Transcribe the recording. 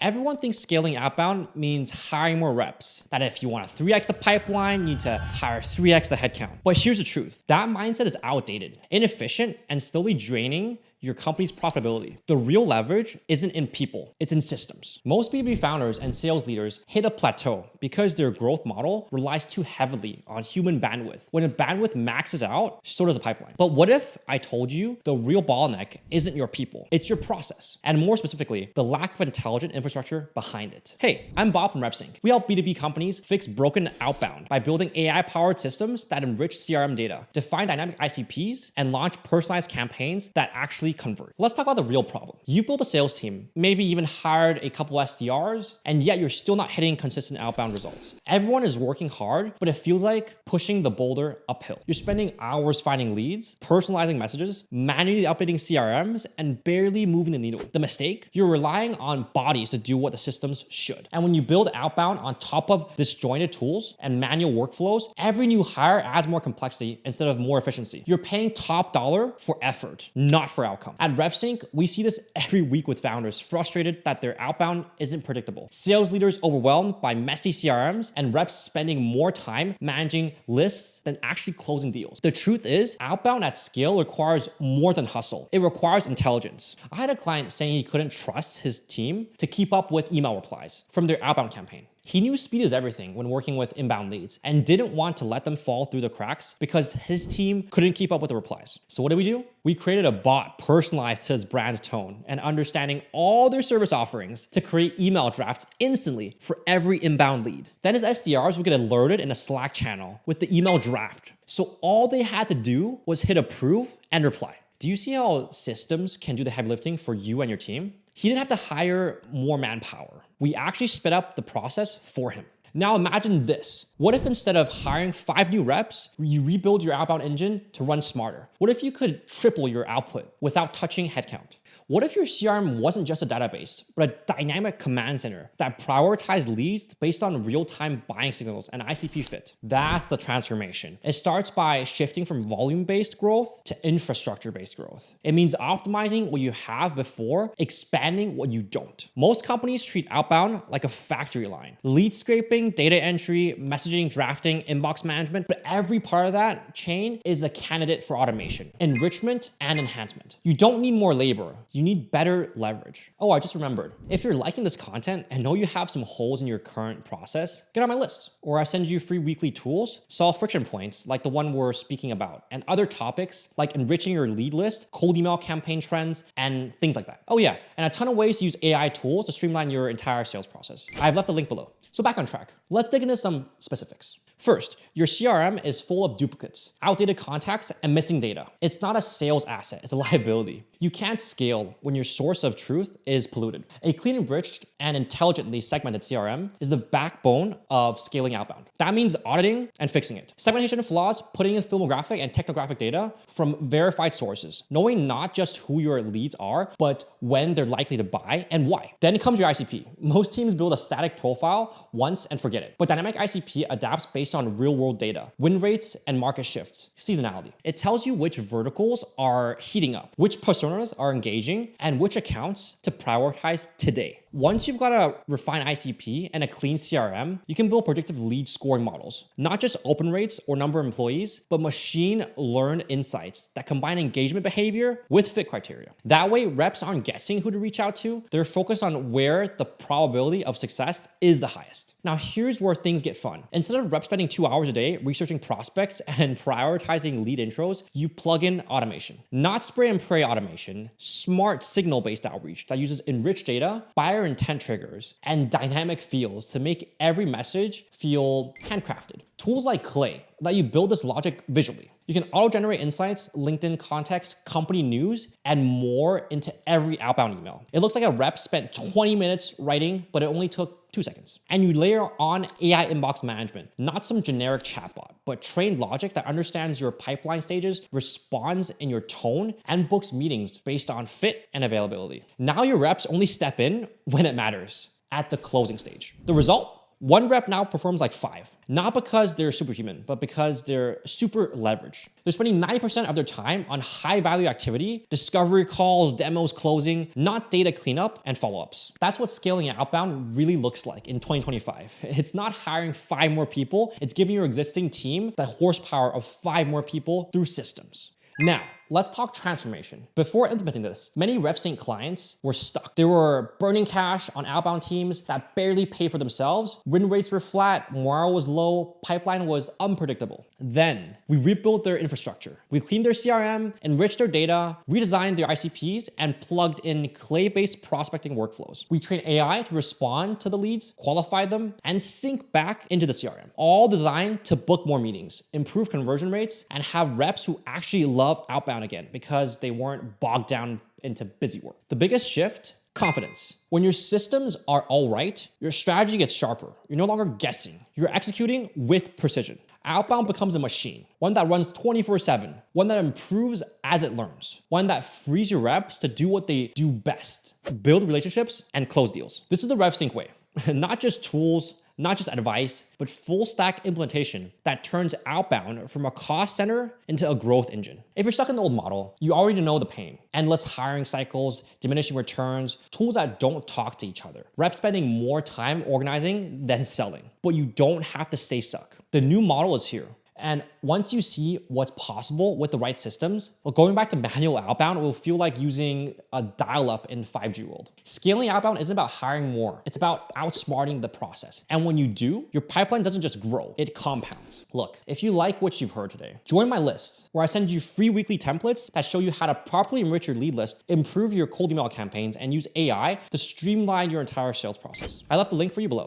Everyone thinks scaling outbound means hiring more reps. That if you want to 3x the pipeline, you need to hire 3x the headcount. But here's the truth. That mindset is outdated, inefficient, and slowly draining your company's profitability. The real leverage isn't in people, it's in systems. Most B2B founders and sales leaders hit a plateau because their growth model relies too heavily on human bandwidth. When a bandwidth maxes out, so does a pipeline. But what if I told you the real bottleneck isn't your people, it's your process, and more specifically, the lack of intelligent infrastructure behind it. Hey, I'm Bob from RevSync. We help B2B companies fix broken outbound by building AI-powered systems that enrich CRM data, define dynamic ICPs, and launch personalized campaigns that actually convert. Let's talk about the real problem. You built a sales team, maybe even hired a couple SDRs, and yet you're still not hitting consistent outbound results. Everyone is working hard, but it feels like pushing the boulder uphill. You're spending hours finding leads, personalizing messages, manually updating CRMs, and barely moving the needle. The mistake? You're relying on bodies to do what the systems should. And when you build outbound on top of disjointed tools and manual workflows, every new hire adds more complexity instead of more efficiency. You're paying top dollar for effort, not for outcome. At RevSync, we see this every week with founders frustrated that their outbound isn't predictable. Sales leaders overwhelmed by messy CRMs and reps spending more time managing lists than actually closing deals. The truth is, outbound at scale requires more than hustle. It requires intelligence. I had a client saying he couldn't trust his team to keep up with email replies from their outbound campaign. He knew speed is everything when working with inbound leads and didn't want to let them fall through the cracks because his team couldn't keep up with the replies. So what did we do? We created a bot personalized to his brand's tone and understanding all their service offerings to create email drafts instantly for every inbound lead. Then his SDRs would get alerted in a Slack channel with the email draft. So all they had to do was hit approve and reply. Do you see how systems can do the heavy lifting for you and your team? He didn't have to hire more manpower. We actually sped up the process for him. Now imagine this. What if instead of hiring 5 new reps, you rebuild your outbound engine to run smarter? What if you could triple your output without touching headcount? What if your CRM wasn't just a database, but a dynamic command center that prioritized leads based on real-time buying signals and ICP fit? That's the transformation. It starts by shifting from volume-based growth to infrastructure-based growth. It means optimizing what you have before expanding what you don't. Most companies treat outbound like a factory line. Lead scraping, data entry, messaging, drafting, inbox management, but every part of that chain is a candidate for automation, enrichment, and enhancement. You don't need more labor. You need better leverage. Oh, I just remembered. If you're liking this content and know you have some holes in your current process, get on my list. Or I send you free weekly tools, solve friction points like the one we're speaking about, and other topics like enriching your lead list, cold email campaign trends, and things like that. Oh yeah, and a ton of ways to use AI tools to streamline your entire sales process. I've left a link below. So back on track. Let's dig into some specifics. First, your CRM is full of duplicates, outdated contacts, and missing data. It's not a sales asset, it's a liability. You can't scale when your source of truth is polluted. A clean, enriched, and intelligently segmented CRM is the backbone of scaling outbound. That means auditing and fixing it. Segmentation flaws, putting in filmographic and technographic data from verified sources, knowing not just who your leads are, but when they're likely to buy and why. Then comes your ICP. Most teams build a static profile once and forget it, but dynamic ICP adapts based on real-world data, win rates, and market shifts, seasonality. It tells you which verticals are heating up, which personas are engaging, and which accounts to prioritize today. Once you've got a refined ICP and a clean CRM, you can build predictive lead scoring models, not just open rates or number of employees, but machine learned insights that combine engagement behavior with fit criteria. That way, reps aren't guessing who to reach out to. They're focused on where the probability of success is the highest. Now, here's where things get fun. Instead of reps spending 2 hours a day researching prospects and prioritizing lead intros, you plug in automation. Not spray and pray automation, smart signal-based outreach that uses enriched data, buyer intent triggers, and dynamic fields to make every message feel handcrafted. Tools like Clay let you build this logic visually. You can auto-generate insights, LinkedIn context, company news, and more into every outbound email. It looks like a rep spent 20 minutes writing, but it only took 2 seconds. And you layer on AI inbox management, not some generic chatbot, but trained logic that understands your pipeline stages, responds in your tone, and books meetings based on fit and availability. Now your reps only step in when it matters, at the closing stage. The result? One rep now performs like 5, not because they're superhuman, but because they're super leveraged. They're spending 90% of their time on high value activity, discovery calls, demos, closing, not data cleanup and follow-ups. That's what scaling outbound really looks like in 2025. It's not hiring 5 more people, it's giving your existing team the horsepower of 5 more people through systems. Now, let's talk transformation. Before implementing this, many RevSync clients were stuck. They were burning cash on outbound teams that barely pay for themselves. Win rates were flat, morale was low, pipeline was unpredictable. Then we rebuilt their infrastructure. We cleaned their CRM, enriched their data, redesigned their ICPs, and plugged in clay-based prospecting workflows. We trained AI to respond to the leads, qualify them, and sync back into the CRM. All designed to book more meetings, improve conversion rates, and have reps who actually love outbound again because they weren't bogged down into busy work. The biggest shift, confidence. When your systems are all right, your strategy gets sharper. You're no longer guessing. You're executing with precision. Outbound becomes a machine, one that runs 24/7, one that improves as it learns, one that frees your reps to do what they do best, build relationships and close deals. This is the RevSync way. Not just tools, not just advice, but full stack implementation that turns outbound from a cost center into a growth engine. If you're stuck in the old model, you already know the pain. Endless hiring cycles, diminishing returns, tools that don't talk to each other. Reps spending more time organizing than selling. But you don't have to stay stuck. The new model is here. And once you see what's possible with the right systems, well, going back to manual outbound will feel like using a dial-up in 5G world. Scaling outbound isn't about hiring more. It's about outsmarting the process. And when you do, your pipeline doesn't just grow, it compounds. Look, if you like what you've heard today, join my list where I send you free weekly templates that show you how to properly enrich your lead list, improve your cold email campaigns, and use AI to streamline your entire sales process. I left the link for you below.